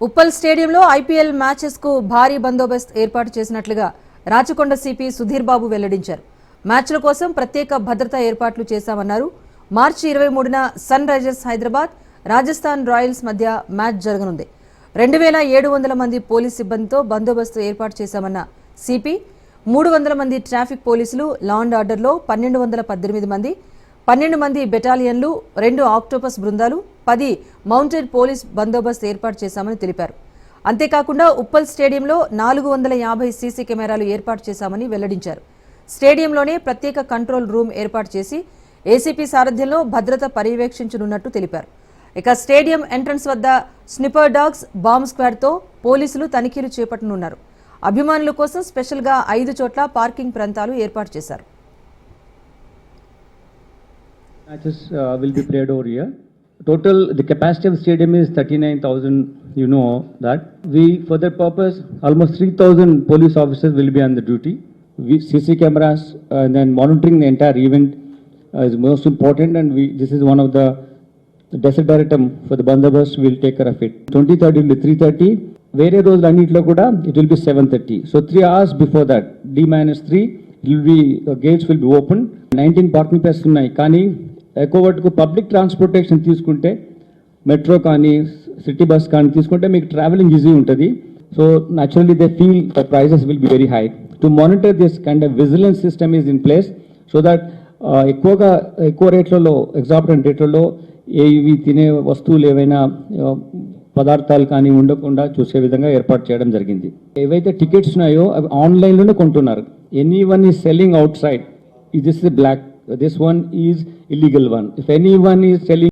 ఉప్పల్ స్టేడియంలో IPL matches కు భారీ బందోబస్తు ఏర్పాటు చేసినట్లుగా రాచకొండ సిపి సుధీర్ బాబు వెల్లడించారు. మ్యాచ్ల కోసం ప్రత్యేక భద్రతా ఏర్పాట్లు చేశామన్నారు. మార్చి 23న Sunrisers Hyderabad, Rajasthan Royals మధ్య మ్యాచ్ జరగనుంది. 2700 మంది పోలీస్ సిబ్బందితో బందోబస్తు ఏర్పాటు చేశామన్న సిపి 300 మంది ట్రాఫిక్ పోలీసులు, లా అండ్ ఆర్డర్లో 1218 మంది, 12 మంది బెటాలియన్లు, 2 ఆక్టోపస్ బృందాలు, 10 మౌంటెడ్ పోలీస్ బందోబస్తు ఏర్పాటు చేశామని తెలిపారు. అంతేకాకుండా ఉప్పల్ స్టేడియంలో 450 సీసీ కెమెరాలు ఏర్పాటు చేశామని వెల్లడించారు. స్టేడియంలోనే ప్రత్యేక కంట్రోల్ రూమ్ ఏర్పాటు చేసి ఏసీపీ సారథ్యంలో భద్రత పర్యవేక్షించనున్నట్టు తెలిపారు. ఇక స్టేడియం ఎంట్రన్స్ వద్ద స్నిపర్ డాగ్స్, బాంబ్ స్క్వాడ్తో పోలీసులు తనిఖీలు చేపట్టనున్నారు. అభిమానుల కోసం స్పెషల్గా 5 చోట్ల పార్కింగ్ ప్రాంతాలు ఏర్పాటు చేశారు. Matches will be played over here. Total, the capacity of the stadium is 39,000. You know that. For that purpose, almost 3,000 police officers will be on the duty. CC cameras and then monitoring the entire event is most important. And this is one of the desideratum for the bandobast. We'll take care of it. 23rd will be 3:30. Where those anitlo kuda it will be 7:30. So 3 hours before that, D-3, it will be gates will be open. 19 parking places ఉన్నాయి. కానీ ఎక్కువ వరకు public transportation తీసుకుంటే metro కానీ city bus కానీ తీసుకుంటే మీకు travelling easy ఉంటుంది. So naturally they feel the prices will be very high. To monitor this kind of vigilance system is in place so that ఎక్కువ రేట్లలో, ఎగ్జార్బిటెంట్ రేట్లలో ఇవి తినే వస్తువులు ఏవైనా పదార్థాలు కానీ ఉండకుండా చూసే విధంగా ఏర్పాటు చేయడం జరిగింది. ఏవైతే టికెట్స్ ఉన్నాయో అవి ఆన్లైన్లోనే కొంటున్నారు. Anyone is selling outside, this is black, this one is illegal one. If anyone is selling